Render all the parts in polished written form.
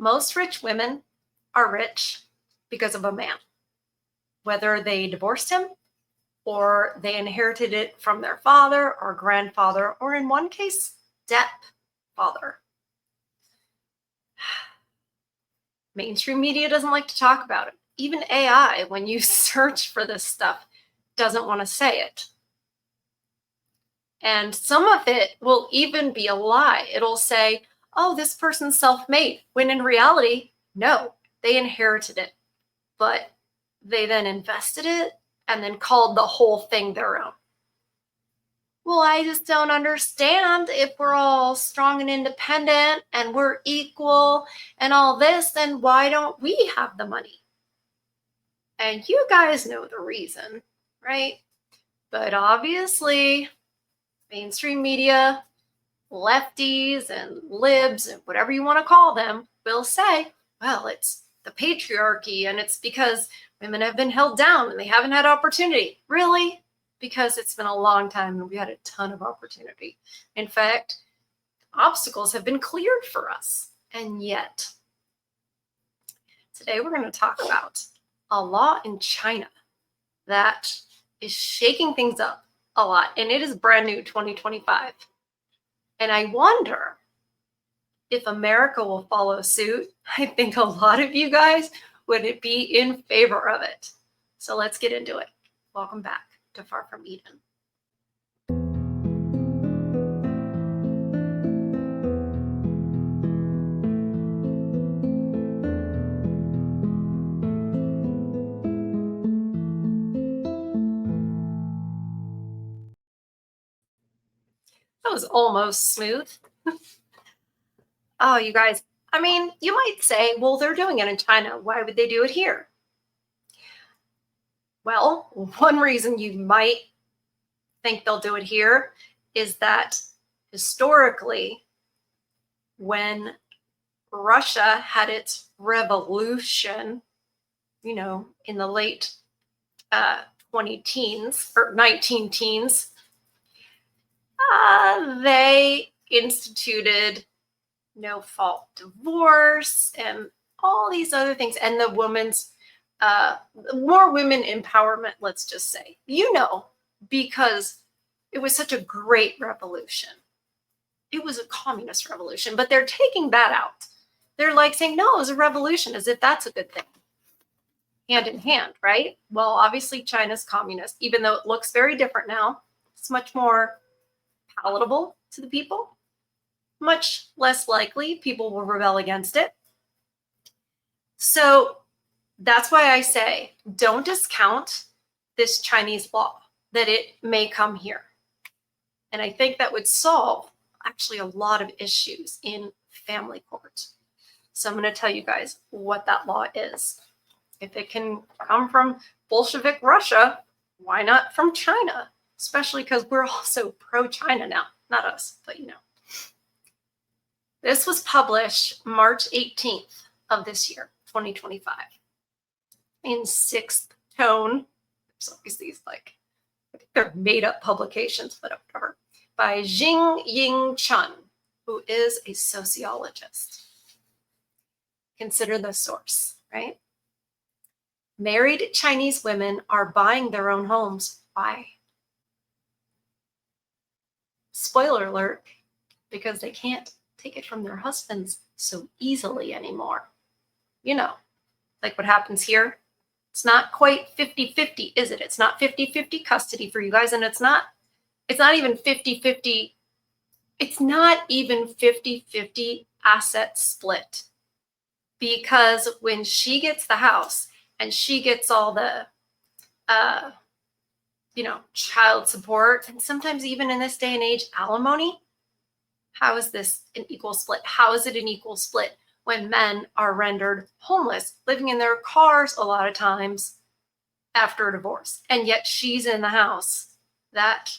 Most rich women are rich because of a man, whether they divorced him or they inherited it from their father or grandfather, or in one case, stepfather. Mainstream media doesn't like to talk about it. Even AI, when you search for this stuff, doesn't want to say it. And some of it will even be a lie. It'll say, oh, this person's self-made, when in reality, no, they inherited it. But they then invested it and then called the whole thing their own. Well, I just don't understand. If we're all strong and independent and we're equal and all this, then why don't we have the money? And you guys know the reason, right? But obviously, mainstream media, lefties and libs and whatever you want to call them will say, well, it's the patriarchy and it's because women have been held down and they haven't had opportunity. Really? Because it's been a long time and we had a ton of opportunity. In fact, obstacles have been cleared for us. And yet, today we're going to talk about a law in China that is shaking things up a lot. And it is brand new, 2025. And I wonder if America will follow suit. I think a lot of you guys would be in favor of it. So let's get into it. Welcome back to Far From Eden. That was almost smooth. Oh, you guys, I mean, you might say, well, they're doing it in China. Why would they do it here? Well, one reason you might think they'll do it here is that historically, when Russia had its revolution, in the late 20 teens or 19 teens, they instituted no-fault divorce and all these other things, and the women's more women empowerment, let's just say, because it was such a great revolution. It was a communist revolution, but they're taking that out. They're like saying, no, it was a revolution, as if that's a good thing. Hand in hand, right? Well, obviously China's communist, even though it looks very different now. It's much more palatable to the people. Much less likely people will rebel against it. So that's why I say, don't discount this Chinese law, that it may come here. And I think that would solve actually a lot of issues in family court. So I'm going to tell you guys what that law is. If it can come from Bolshevik Russia, why not from China? Especially because we're also pro-China now. Not us, but This was published March 18th of this year, 2025. In Sixth Tone. There's always these I think they're made up publications, but whatever. By Jing Ying Chun, who is a sociologist. Consider the source, right? Married Chinese women are buying their own homes. Why? Spoiler alert, because they can't take it from their husbands so easily anymore. Like what happens here. It's not quite 50-50, is it? It's not 50-50 custody for you guys, and it's not even 50-50. It's not even 50-50 asset split. Because when she gets the house and she gets all the child support, and sometimes even in this day and age, alimony, how is this an equal split? How is it an equal split when men are rendered homeless, living in their cars a lot of times after a divorce, and yet she's in the house that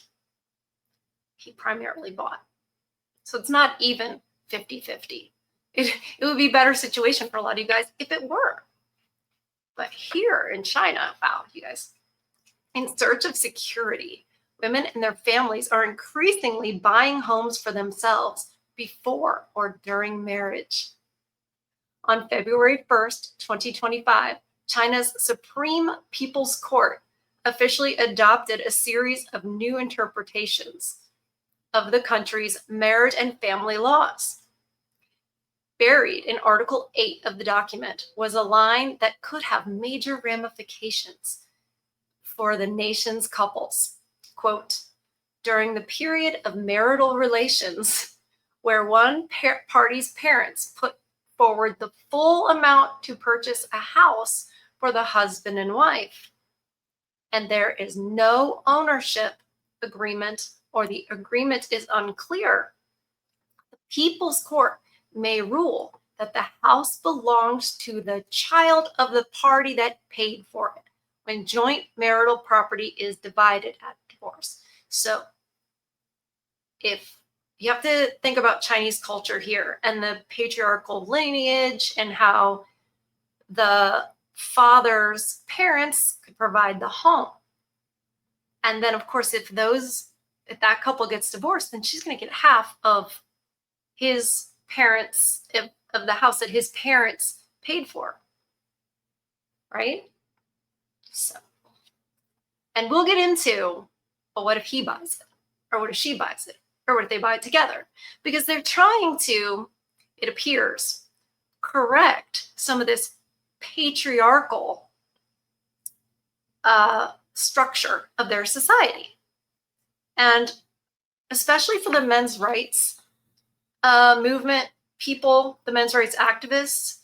he primarily bought? So it's not even 50-50. It would be a better situation for a lot of you guys if it were. But here in China, wow, you guys, in search of security, women and their families are increasingly buying homes for themselves before or during marriage. On February 1st, 2025, China's Supreme People's Court officially adopted a series of new interpretations of the country's marriage and family laws. Buried in Article 8 of the document was a line that could have major ramifications for the nation's couples. Quote, during the period of marital relations, where one party's parents put forward the full amount to purchase a house for the husband and wife, and there is no ownership agreement or the agreement is unclear, the People's Court may rule that the house belongs to the child of the party that paid for it when joint marital property is divided at divorce. So if you have to think about Chinese culture here and the patriarchal lineage and how the father's parents could provide the home. And then, of course, if that couple gets divorced, then she's going to get half of his parents, of the house that his parents paid for. Right? So, and we'll get into, well, what if he buys it? Or what if she buys it? Or what if they buy it together? Because they're trying to, it appears, correct some of this patriarchal structure of their society. And especially for the men's rights movement people, the men's rights activists,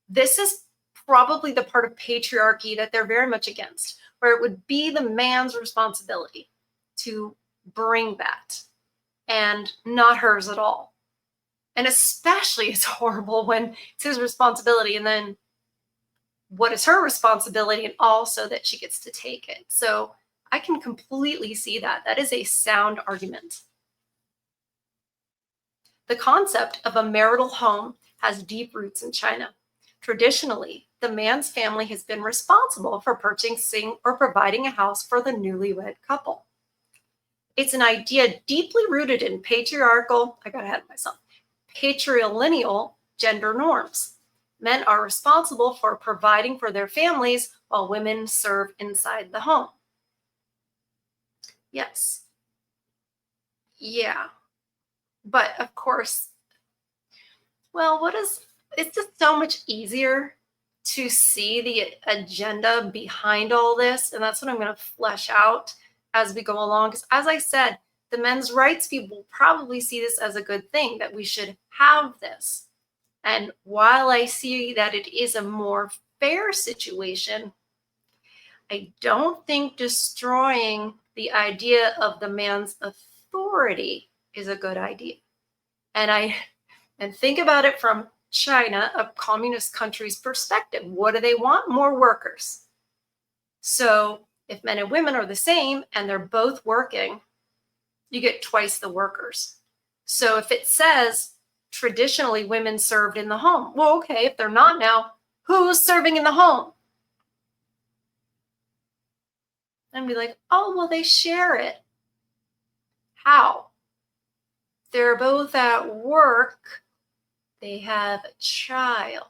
this is probably the part of patriarchy that they're very much against, where it would be the man's responsibility to bring that and not hers at all. And especially it's horrible when it's his responsibility and then what is her responsibility and also that she gets to take it. So I can completely see that. That is a sound argument. The concept of a marital home has deep roots in China. Traditionally, the man's family has been responsible for purchasing or providing a house for the newlywed couple. It's an idea deeply rooted in patriarchal, I got ahead of myself, patrilineal gender norms. Men are responsible for providing for their families while women serve inside the home. Yes. Yeah. But of course, well, it's just so much easier to see the agenda behind all this. And that's what I'm going to flesh out as we go along. Because as I said, the men's rights people probably see this as a good thing, that we should have this. And while I see that it is a more fair situation, I don't think destroying the idea of the man's authority is a good idea. And think about it from China, a communist country's perspective. What do they want? More workers. So if men and women are the same and they're both working, you get twice the workers. So if it says traditionally women served in the home, well, okay, if they're not now, who's serving in the home? And be like, oh, well, they share it. How? They're both at work. They have a child.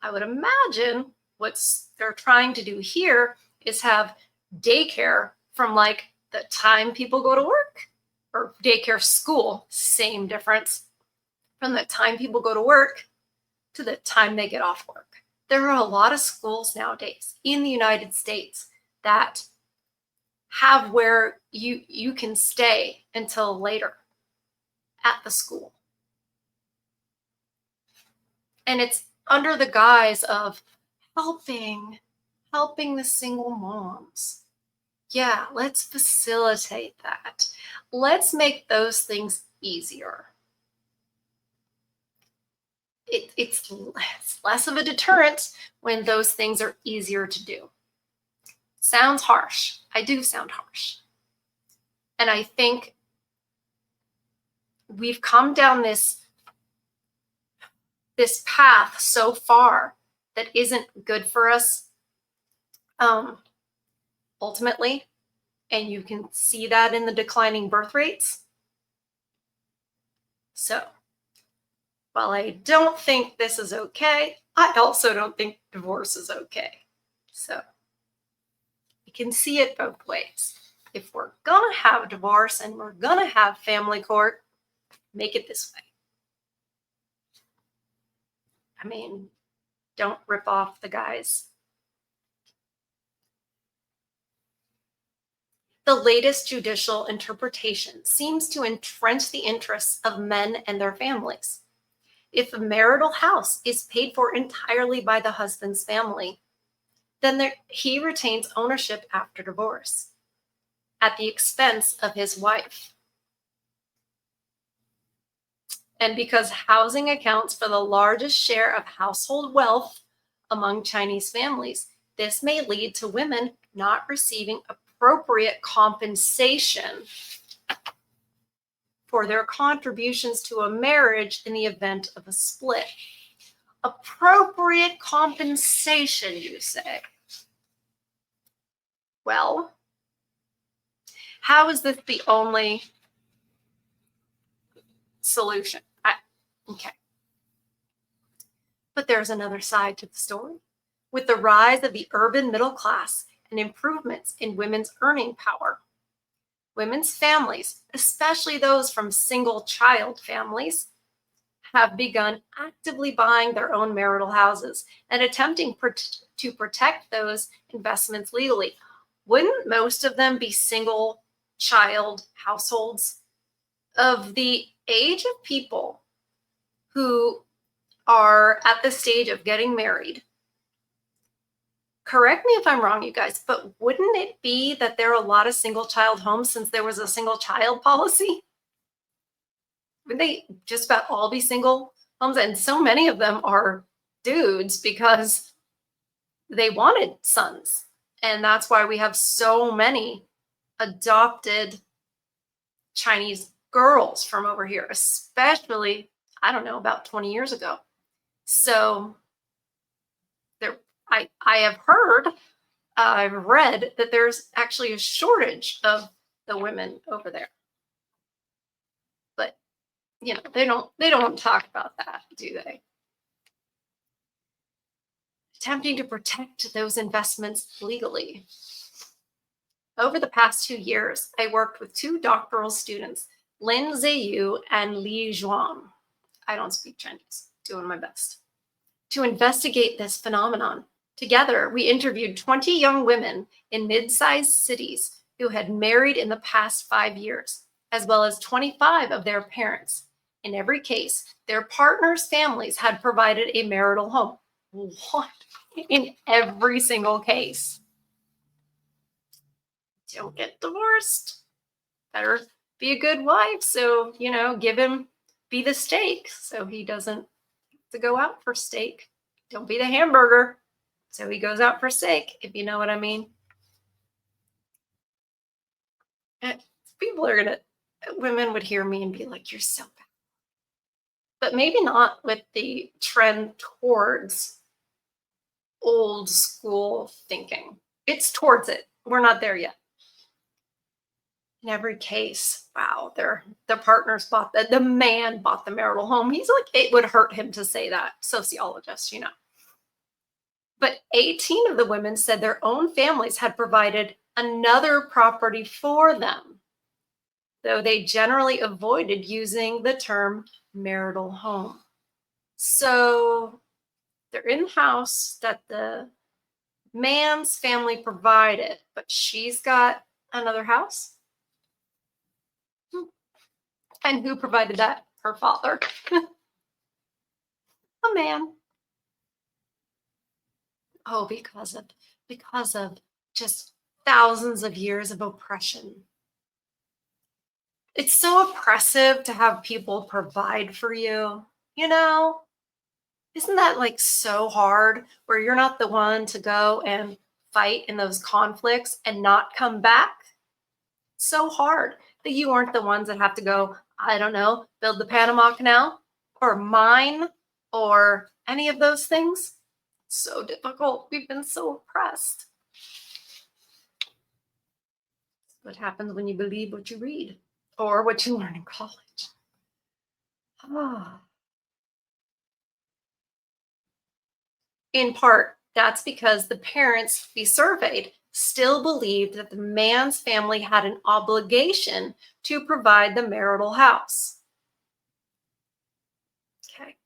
I would imagine what they're trying to do here is have daycare from like the time people go to work, or daycare school, same difference, from the time people go to work to the time they get off work. There are a lot of schools nowadays in the United States that have where you can stay until later at the school. And it's under the guise of helping the single moms. Yeah, let's facilitate that. Let's make those things easier. It's less of a deterrent when those things are easier to do. Sounds harsh. I do sound harsh. And I think we've come down this path so far that isn't good for us ultimately. And you can see that in the declining birth rates. So While I don't think this is okay, I also don't think divorce is okay. So you can see it both ways. If we're gonna have divorce and we're gonna have family court, make it this way. I mean, don't rip off the guys. The latest judicial interpretation seems to entrench the interests of men and their families. If a marital house is paid for entirely by the husband's family, then he retains ownership after divorce at the expense of his wife. And because housing accounts for the largest share of household wealth among Chinese families, this may lead to women not receiving appropriate compensation for their contributions to a marriage in the event of a split. Appropriate compensation, you say? Well, how is this the only solution? Okay. But there's another side to the story. With the rise of the urban middle class and improvements in women's earning power, women's families, especially those from single child families, have begun actively buying their own marital houses and attempting to protect those investments legally. Wouldn't most of them be single child households? Of the age of people who are at the stage of getting married, correct me if I'm wrong, you guys, but wouldn't it be that there are a lot of single child homes since there was a single child policy? Wouldn't they just about all be single homes? And so many of them are dudes because they wanted sons. And that's why we have so many adopted Chinese girls from over here, especially, I don't know, about 20 years ago. So there, I have heard, I've read that there's actually a shortage of the women over there. But they don't talk about that, do they? Attempting to protect those investments legally. Over the past 2 years, I worked with two doctoral students, Lin Ziyu and Li Zhuang. I don't speak Chinese, doing my best, to investigate this phenomenon. Together, we interviewed 20 young women in mid-sized cities who had married in the past 5 years, as well as 25 of their parents. In every case, their partners' families had provided a marital home. What? In every single case. Don't get divorced. Better be a good wife. So, give him, be the steak so he doesn't have to go out for steak. Don't be the hamburger so he goes out for steak, if you know what I mean. People are gonna, women would hear me and be like, you're so bad. But maybe not with the trend towards old school thinking. It's towards it. We're not there yet. In every case, wow, the partners bought the man bought the marital home. He's like, it would hurt him to say that, sociologist. But 18 of the women said their own families had provided another property for them, though they generally avoided using the term marital home. So they're in the house that the man's family provided, but she's got another house. And who provided that? Her father. A man. Oh, because of just thousands of years of oppression. It's so oppressive to have people provide for you, you know? Isn't that like so hard where you're not the one to go and fight in those conflicts and not come back? So hard that you aren't the ones that have to go, I don't know, build the Panama Canal or mine or any of those things. So difficult. We've been so oppressed. What happens when you believe what you read or what you learn in college? Ah. In part, that's because the parents we surveyed still believed that the man's family had an obligation to provide the marital house. Okay.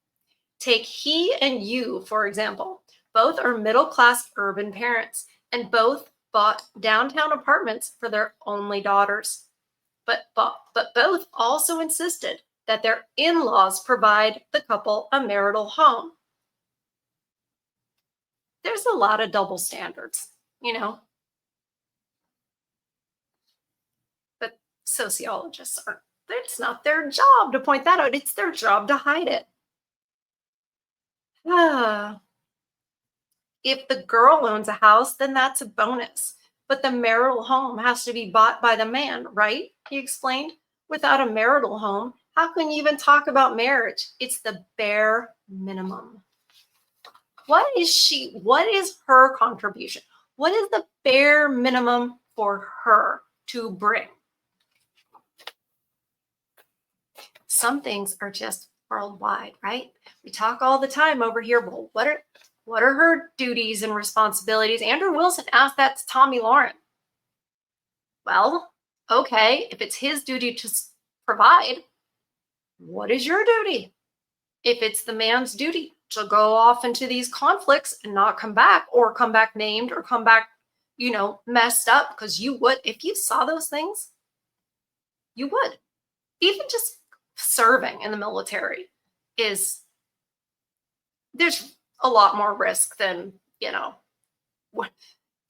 Take he and you, for example. Both are middle class urban parents and both bought downtown apartments for their only daughters. But both also insisted that their in laws provide the couple a marital home. There's a lot of double standards, you know, but sociologists aren't. It's not their job to point that out, it's their job to hide it. Ah, if the girl owns a house, then that's a bonus. But the marital home has to be bought by the man, right? He explained. Without a marital home, how can you even talk about marriage? It's the bare minimum. What is her contribution? What is the bare minimum for her to bring? Some things are just worldwide, right? We talk all the time over here. Well, what are her duties and responsibilities? Andrew Wilson asked that to Tommy Lauren. Well, okay, if it's his duty to provide, what is your duty? If it's the man's duty to go off into these conflicts and not come back, or come back maimed, or come back, messed up, because you would, if you saw those things, you would. Even just serving in the military there's a lot more risk than,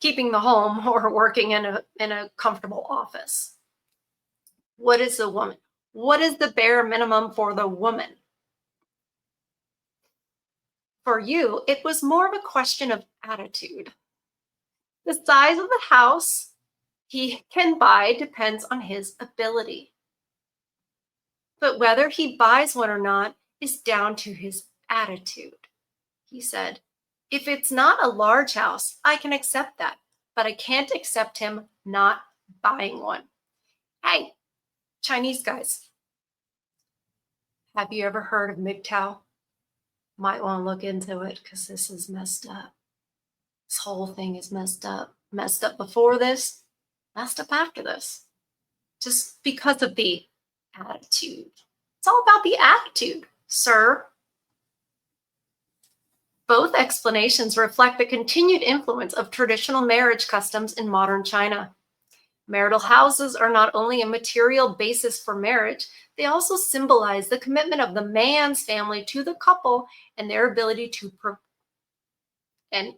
keeping the home or working in a comfortable office. What is the woman? What is the bare minimum for the woman? For you, it was more of a question of attitude. The size of the house he can buy depends on his ability. But whether he buys one or not is down to his attitude. He said, if it's not a large house, I can accept that, but I can't accept him not buying one. Hey, Chinese guys, have you ever heard of MGTOW? Might want to look into it because this is messed up. This whole thing is messed up. Messed up before this, messed up after this. Just because of the attitude. It's all about the attitude, sir. Both explanations reflect the continued influence of traditional marriage customs in modern China. Marital houses are not only a material basis for marriage, they also symbolize the commitment of the man's family to the couple and their ability to the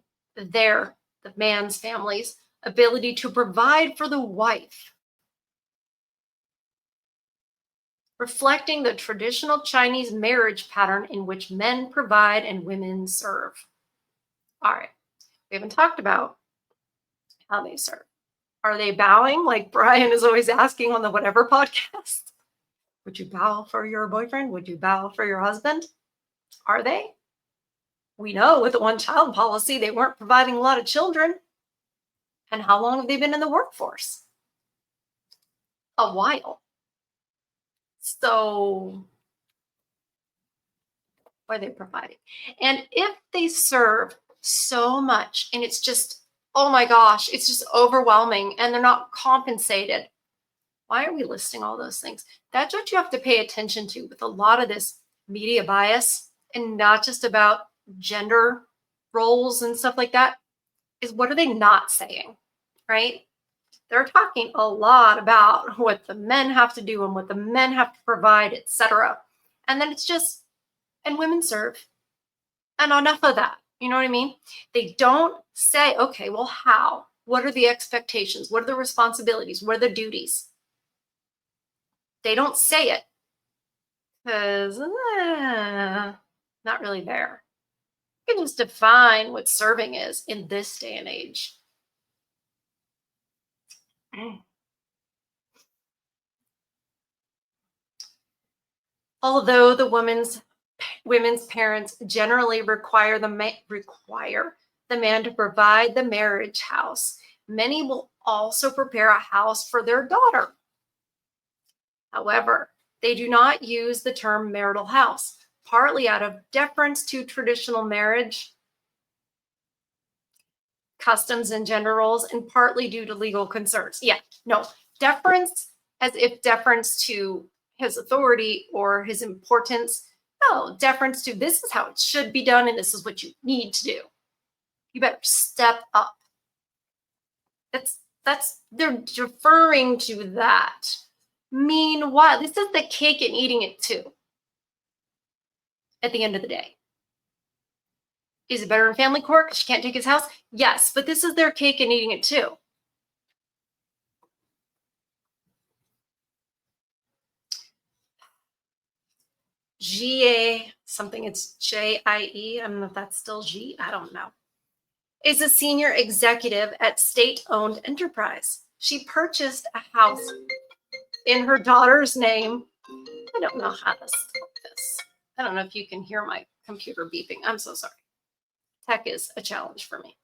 man's family's ability to provide for the wife. Reflecting the traditional Chinese marriage pattern in which men provide and women serve. All right, we haven't talked about how they serve. Are they bowing like Brian is always asking on the whatever podcast? Would you bow for your boyfriend? Would you bow for your husband? Are they? We know with the one child policy, they weren't providing a lot of children. And how long have they been in the workforce? A while. So what are they providing? And if they serve so much and it's just, oh my gosh, it's just overwhelming and they're not compensated, why are we listing all those things? That's what you have to pay attention to with a lot of this media bias, and not just about gender roles and stuff like that, is what are they not saying, right? They're talking a lot about what the men have to do and what the men have to provide, etc. And then it's just, and women serve. And enough of that. You know what I mean? They don't say, okay, well, how? What are the expectations? What are the responsibilities? What are the duties? They don't say it because not really there. You can just define what serving is in this day and age. Although the women's parents generally require the man to provide the marriage house, many will also prepare a house for their daughter. However, they do not use the term marital house, partly out of deference to traditional marriage customs and gender roles, and partly due to legal concerns. Yeah, no, deference as if deference to his authority or his importance. No, deference to this is how it should be done and this is what you need to do. You better step up. That's they're deferring to that. Meanwhile, this is the cake and eating it too. At the end of the day, is it better in family court? She can't take his house. Yes, but this is their cake and eating it too. GA something. It's JIE. I don't know if that's still G. I don't know. Is a senior executive at state-owned enterprise. She purchased a house in her daughter's name. I don't know how to stop this. I don't know if you can hear my computer beeping. I'm so sorry. Tech is a challenge for me.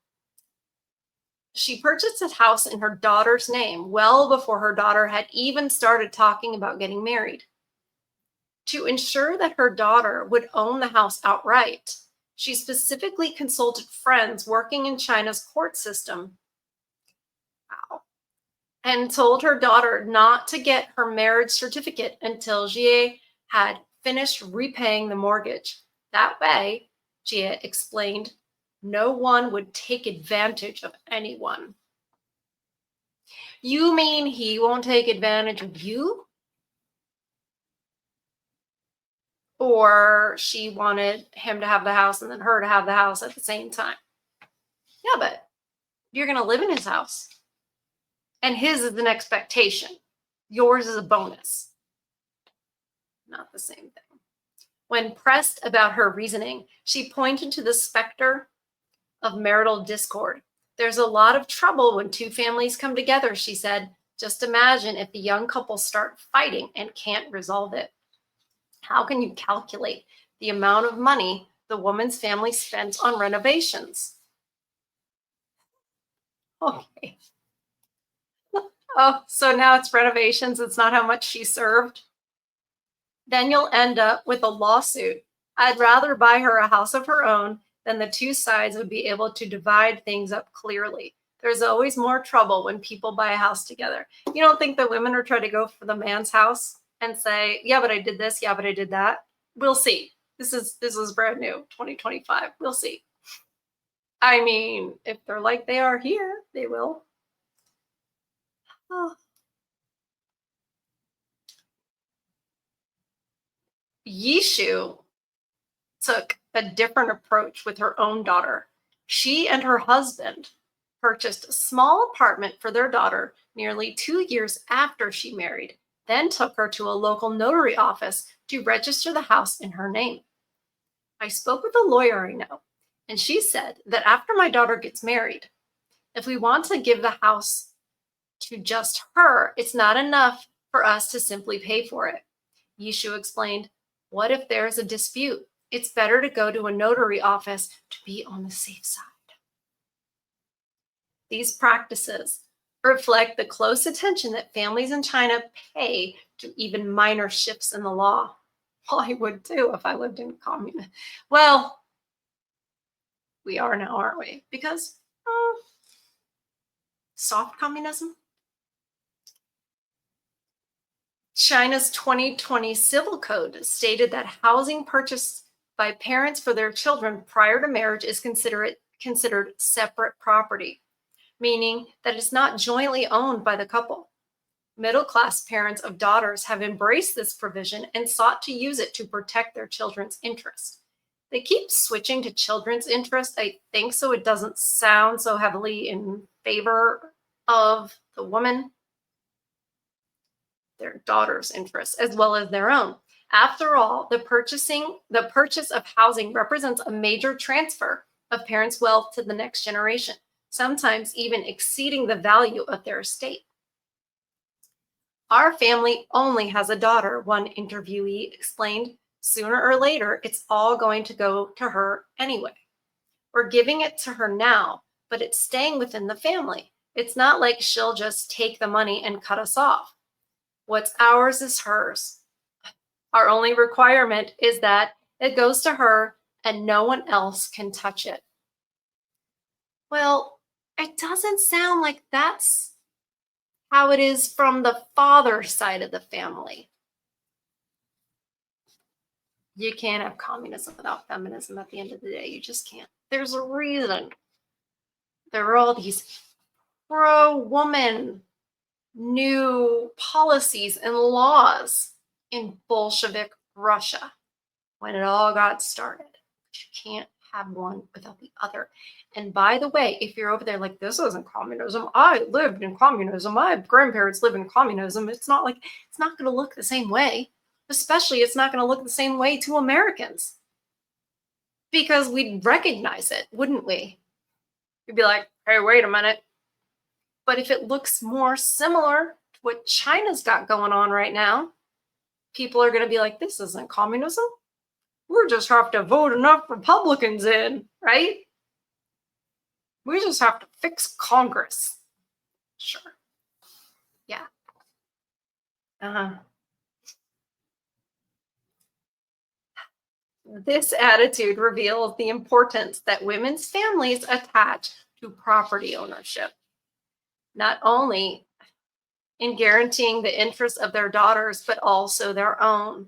She purchased a house in her daughter's name well before her daughter had even started talking about getting married. To ensure that her daughter would own the house outright, she specifically consulted friends working in China's court system. Wow. And told her daughter not to get her marriage certificate until Jie had finished repaying the mortgage. That way, Jie explained, no one would take advantage of anyone. You mean he won't take advantage of you? Or she wanted him to have the house and then her to have the house at the same time. Yeah, but you're going to live in his house. And his is an expectation. Yours is a bonus. Not the same thing. When pressed about her reasoning, she pointed to the specter of marital discord. There's a lot of trouble when two families come together, she said. Just imagine if the young couple start fighting and can't resolve it. How can you calculate the amount of money the woman's family spent on renovations? Okay. Oh, so now it's renovations. It's not how much she served. Then you'll end up with a lawsuit. I'd rather buy her a house of her own than the two sides would be able to divide things up clearly. There's always more trouble when people buy a house together. You don't think the women are trying to go for the man's house and say, yeah, but I did this. Yeah, but I did that. We'll see. This is brand new, 2025. We'll see. I mean, if they're like they are here, they will. Oh. Yishu took a different approach with her own daughter. She and her husband purchased a small apartment for their daughter nearly 2 years after she married, then took her to a local notary office to register the house in her name. I spoke with a lawyer I know, and she said that after my daughter gets married, if we want to give the house to just her, it's not enough for us to simply pay for it. Yishu explained, what if there's a dispute? It's better to go to a notary office to be on the safe side. These practices reflect the close attention that families in China pay to even minor shifts in the law. Well, I would too if I lived in communism. Well, we are now, aren't we? Because soft communism. China's 2020 Civil Code stated that housing purchased by parents for their children prior to marriage is considered separate property, meaning that it's not jointly owned by the couple. Middle-class parents of daughters have embraced this provision and sought to use it to protect their children's interests. They keep switching to children's interest, I think, so it doesn't sound so heavily in favor of the woman, their daughter's interests, as well as their own. After all, the purchase of housing represents a major transfer of parents' wealth to the next generation, sometimes even exceeding the value of their estate. Our family only has a daughter, one interviewee explained. Sooner or later, it's all going to go to her anyway. We're giving it to her now, but it's staying within the family. It's not like she'll just take the money and cut us off. What's ours is hers. Our only requirement is that it goes to her and no one else can touch it. Well, it doesn't sound like that's how it is from the father side of the family. You can't have communism without feminism at the end of the day. You just can't. There's a reason. There are all these pro woman new policies and laws in Bolshevik Russia when it all got started. You can't have one without the other. And by the way, if you're over there like, this isn't communism, I lived in communism, my grandparents lived in communism, it's not going to look the same way. Especially, it's not going to look the same way to Americans. Because we'd recognize it, wouldn't we? We'd be like, hey, wait a minute. But if it looks more similar to what China's got going on right now, people are going to be like, this isn't communism. We just have to vote enough Republicans in, right? We just have to fix Congress. Sure. Yeah. This attitude reveals the importance that women's families attach to property ownership, not only in guaranteeing the interests of their daughters, but also their own.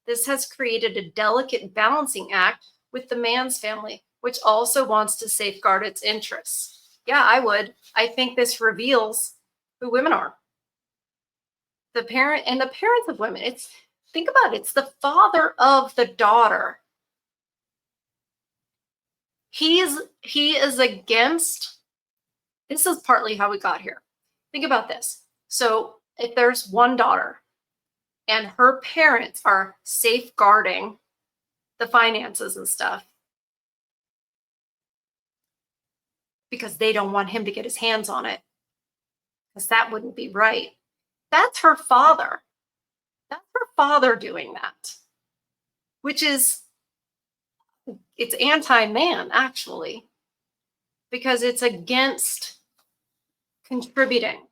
This has created a delicate balancing act with the man's family, which also wants to safeguard its interests. Yeah, I would. I think this reveals who women are. The parent and the parents of women. Think about it, it's the father of the daughter. He is against, this is partly how we got here. Think about this. So if there's one daughter and her parents are safeguarding the finances and stuff because they don't want him to get his hands on it, because that wouldn't be right. That's her father. That's her father doing that, which is, it's anti-man, actually, because it's against contributing,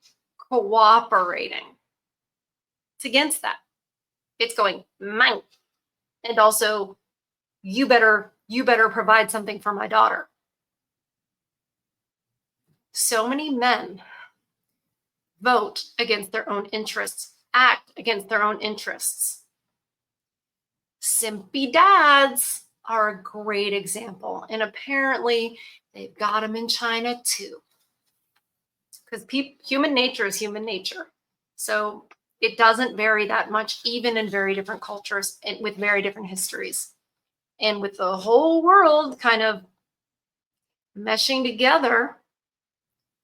cooperating. It's against that. It's going, mine. And also, you better provide something for my daughter. So many men vote against their own interests, act against their own interests. Simpy dads are a great example. And apparently, they've got them in China too. Because human nature is human nature. So it doesn't vary that much, even in very different cultures and with very different histories. And with the whole world kind of meshing together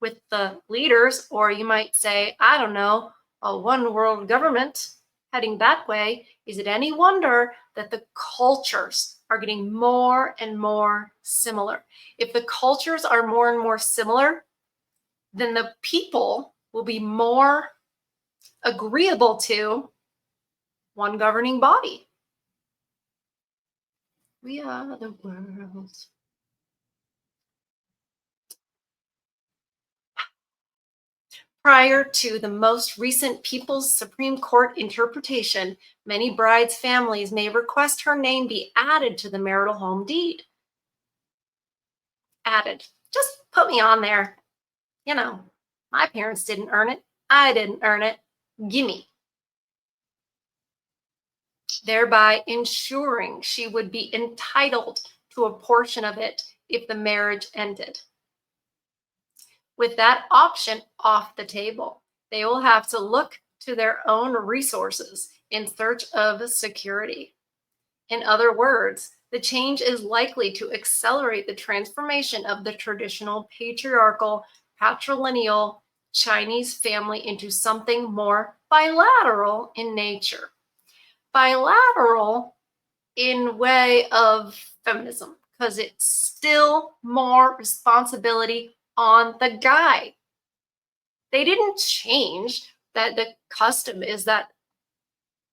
with the leaders, or you might say, I don't know, a one world government heading that way, is it any wonder that the cultures are getting more and more similar? If the cultures are more and more similar, then the people will be more agreeable to one governing body. We are the world. Prior to the most recent People's Supreme Court interpretation, many brides' families may request her name be added to the marital home deed. Added. Just put me on there. You know, my parents didn't earn it. I didn't earn it. Gimme. Thereby ensuring she would be entitled to a portion of it if the marriage ended. With that option off the table, they will have to look to their own resources in search of security. In other words, the change is likely to accelerate the transformation of the traditional patriarchal, patrilineal Chinese family into something more bilateral in nature. Bilateral in way of feminism, because it's still more responsibility on the guy. They didn't change that. The custom is that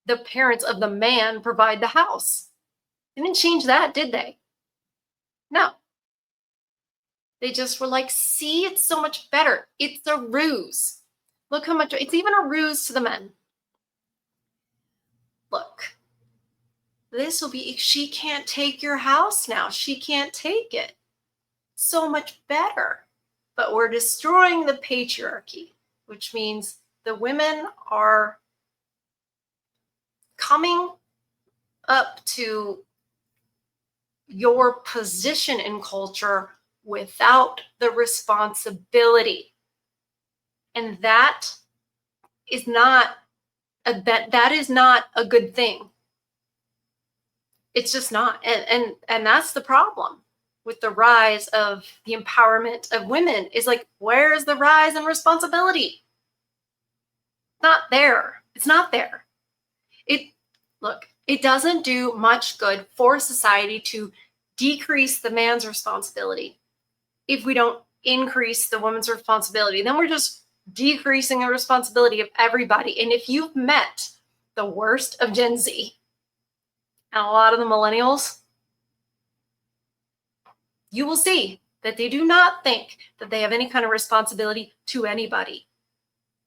the parents of the man provide the house. They didn't change that, did they? No. They just were like, see, it's so much better. It's a ruse. Look how much, it's even a ruse to the men. Look, this will be, she can't take your house now. She can't take it. So much better. but we're destroying the patriarchy, which means the women are coming up to your position in culture without the responsibility. And that is not that is not a good thing. It's just not. And that's the problem with the rise of the empowerment of women, is like, where's the rise in responsibility? Not there. It's not there. It doesn't do much good for society to decrease the man's responsibility if we don't increase the woman's responsibility. Then we're just decreasing the responsibility of everybody. And if you've met the worst of Gen Z and a lot of the millennials, you will see that they do not think that they have any kind of responsibility to anybody,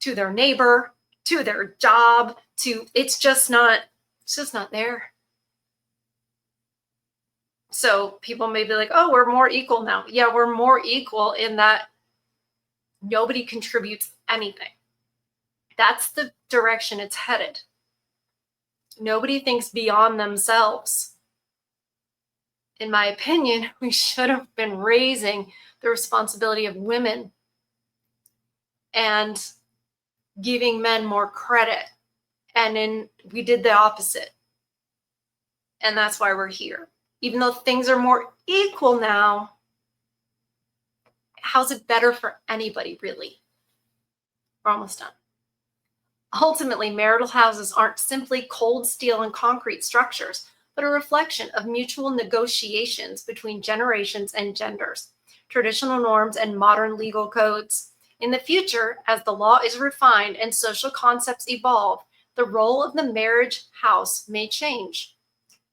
to their neighbor, to their job, it's just not there. So people may be like, oh, we're more equal now. Yeah, we're more equal in that nobody contributes anything. That's the direction it's headed. Nobody thinks beyond themselves. In my opinion, we should have been raising the responsibility of women and giving men more credit. And then we did the opposite. And that's why we're here. Even though things are more equal now, how's it better for anybody, really? We're almost done. Ultimately, marital houses aren't simply cold steel and concrete structures, but a reflection of mutual negotiations between generations and genders, traditional norms and modern legal codes. In the future, as the law is refined and social concepts evolve, the role of the marriage house may change,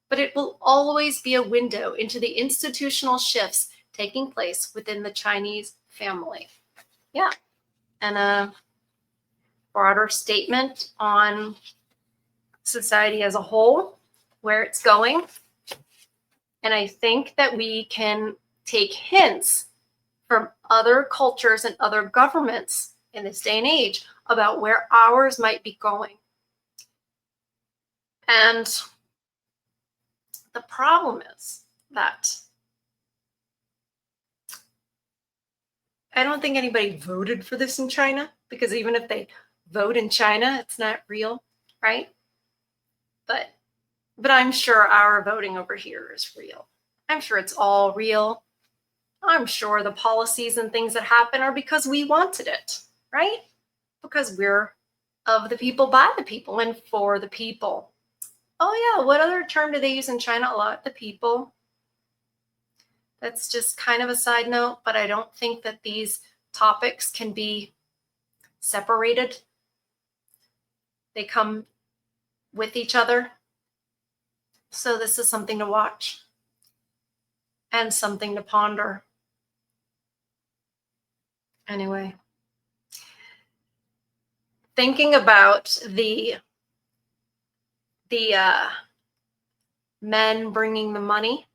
but it will always be a window into the institutional shifts taking place within the Chinese family. Yeah. And a broader statement on society as a whole, where it's going. And I think that we can take hints from other cultures and other governments in this day and age about where ours might be going. And the problem is that I don't think anybody voted for this in China, because even if they vote in China, it's not real, right? But I'm sure our voting over here is real. I'm sure it's all real. I'm sure the policies and things that happen are because we wanted it, right? Because we're of the people, by the people, and for the people. Oh yeah, what other term do they use in China a lot? The people. That's just kind of a side note, but I don't think that these topics can be separated. They come with each other. So this is something to watch and something to ponder. Anyway, thinking about the men bringing the money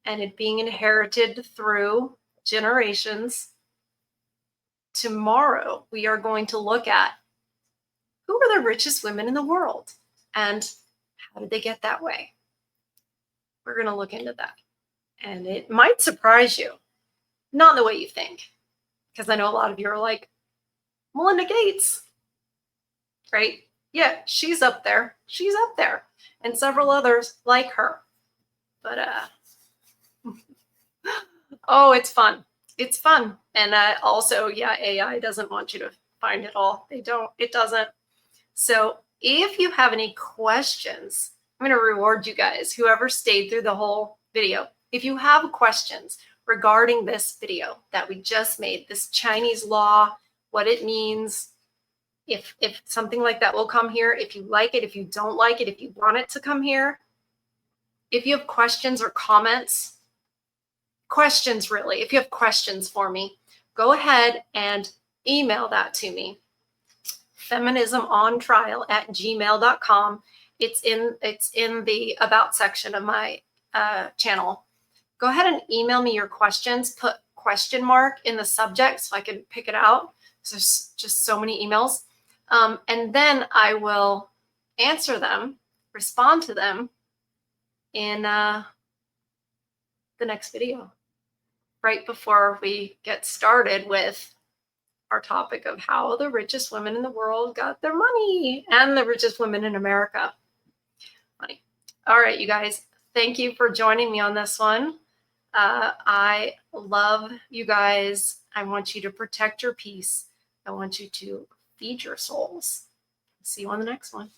and it being inherited through generations, tomorrow we are going to look at who are the richest women in the world and how did they get that way? We're going to look into that. And it might surprise you, not in the way you think, because I know a lot of you are like, Melinda Gates, right? Yeah, she's up there. She's up there. And several others like her. But, oh, it's fun. It's fun. And also, yeah, AI doesn't want you to find it all. It doesn't. So if you have any questions, I'm going to reward you guys, whoever stayed through the whole video. If you have questions regarding this video that we just made, this Chinese law, what it means, if something like that will come here, if you like it, if you don't like it, if you want it to come here, if you have questions or comments, if you have questions for me, go ahead and email that to me. feminismontrial@gmail.com. It's in the about section of my channel. Go ahead and email me your questions. Put question mark in the subject so I can pick it out. There's just so many emails. And then I will answer them, respond to them in the next video, right before we get started with our topic of how the richest women in the world got their money and the richest women in America. Money. All right, you guys, thank you for joining me on this one. I love you guys. I want you to protect your peace. I want you to feed your souls. See you on the next one.